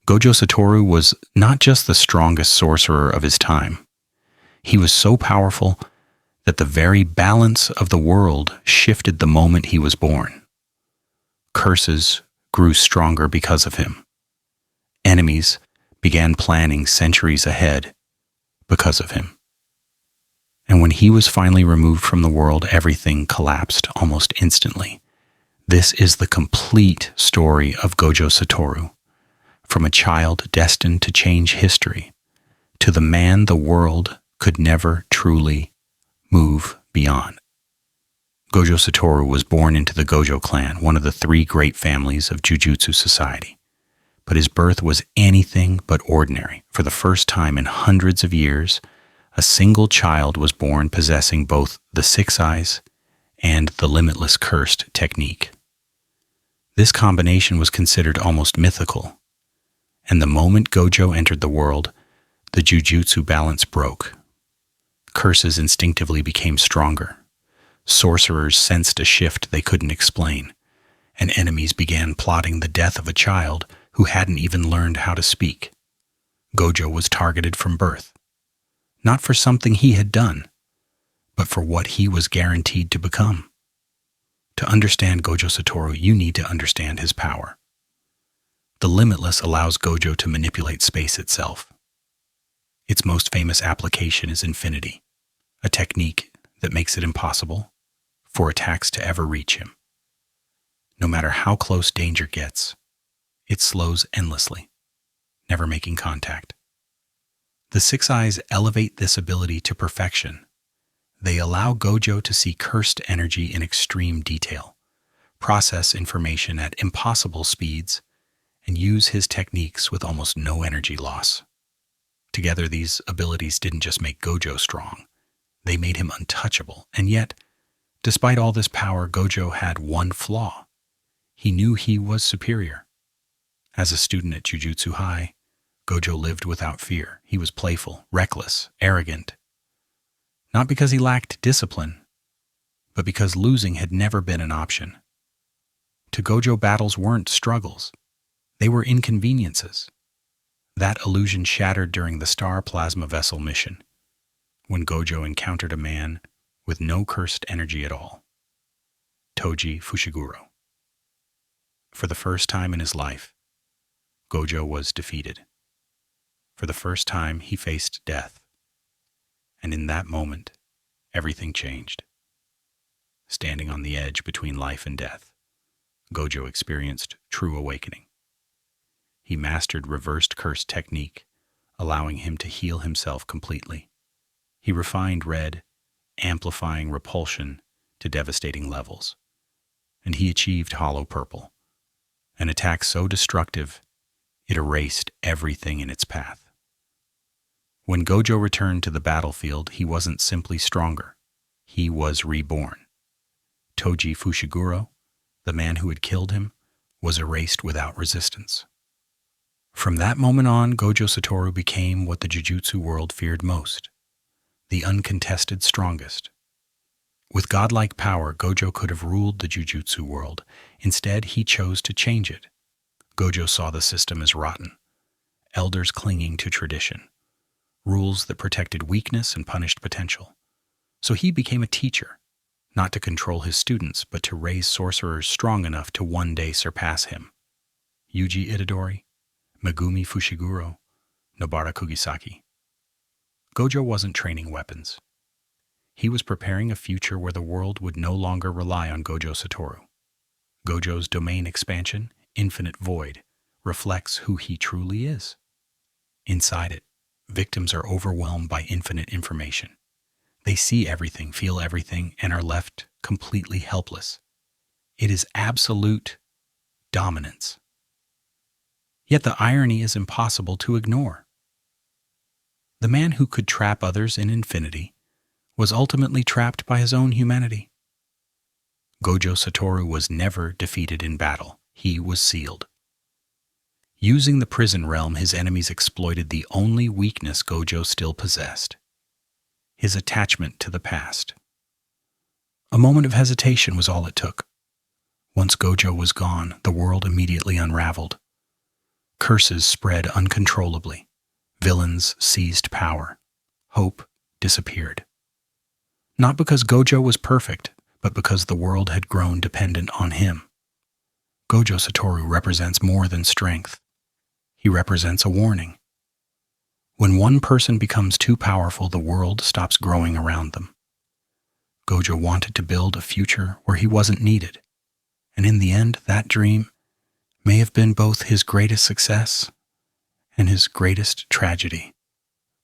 Gojo Satoru was not just the strongest sorcerer of his time. He was so powerful that the very balance of the world shifted the moment he was born. Curses grew stronger because of him. Enemies began planning centuries ahead because of him. And when he was finally removed from the world, everything collapsed almost instantly. This is the complete story of Gojo Satoru, from a child destined to change history to the man the world could never truly move beyond. Gojo Satoru was born into the Gojo clan, one of the three great families of Jujutsu society. But his birth was anything but ordinary. For the first time in hundreds of years, a single child was born possessing both the six eyes and the limitless cursed technique. This combination was considered almost mythical, and the moment Gojo entered the world, the Jujutsu balance broke. Curses instinctively became stronger. Sorcerers sensed a shift they couldn't explain, and enemies began plotting the death of a child who hadn't even learned how to speak. Gojo was targeted from birth, not for something he had done, but for what he was guaranteed to become. To understand Gojo Satoru, you need to understand his power. The Limitless allows Gojo to manipulate space itself. Its most famous application is Infinity, a technique that makes it impossible for attacks to ever reach him. No matter how close danger gets, it slows endlessly, never making contact. The six eyes elevate this ability to perfection. They allow Gojo to see cursed energy in extreme detail, process information at impossible speeds, and use his techniques with almost no energy loss. Together, these abilities didn't just make Gojo strong, they made him untouchable. And yet, despite all this power, Gojo had one flaw. He knew he was superior. As a student at Jujutsu High, Gojo lived without fear. He was playful, reckless, arrogant. Not because he lacked discipline, but because losing had never been an option. To Gojo, battles weren't struggles. They were inconveniences. That illusion shattered during the Star Plasma Vessel mission, when Gojo encountered a man with no cursed energy at all, Toji Fushiguro. For the first time in his life, Gojo was defeated. For the first time, he faced death. And in that moment, everything changed. Standing on the edge between life and death, Gojo experienced true awakening. He mastered reversed curse technique, allowing him to heal himself completely. He refined red, amplifying repulsion to devastating levels. And he achieved hollow purple, an attack so destructive it erased everything in its path. When Gojo returned to the battlefield, he wasn't simply stronger. He was reborn. Toji Fushiguro, the man who had killed him, was erased without resistance. From that moment on, Gojo Satoru became what the Jujutsu world feared most, the uncontested strongest. With godlike power, Gojo could have ruled the Jujutsu world. Instead, he chose to change it. Gojo saw the system as rotten, elders clinging to tradition, rules that protected weakness and punished potential. So he became a teacher, not to control his students, but to raise sorcerers strong enough to one day surpass him. Yuji Itadori, Megumi Fushiguro, Nobara Kugisaki. Gojo wasn't training weapons. He was preparing a future where the world would no longer rely on Gojo Satoru. Gojo's domain expansion, Infinite Void, reflects who he truly is. Inside it, victims are overwhelmed by infinite information. They see everything, feel everything, and are left completely helpless. It is absolute dominance. Yet the irony is impossible to ignore. The man who could trap others in infinity was ultimately trapped by his own humanity. Gojo Satoru was never defeated in battle. He was sealed. Using the prison realm, his enemies exploited the only weakness Gojo still possessed: his attachment to the past. A moment of hesitation was all it took. Once Gojo was gone, the world immediately unraveled. Curses spread uncontrollably. Villains seized power. Hope disappeared. Not because Gojo was perfect, but because the world had grown dependent on him. Gojo Satoru represents more than strength. He represents a warning. When one person becomes too powerful, the world stops growing around them. Gojo wanted to build a future where he wasn't needed, and in the end, that dream may have been both his greatest success and his greatest tragedy.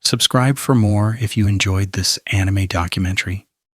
Subscribe for more if you enjoyed this anime documentary.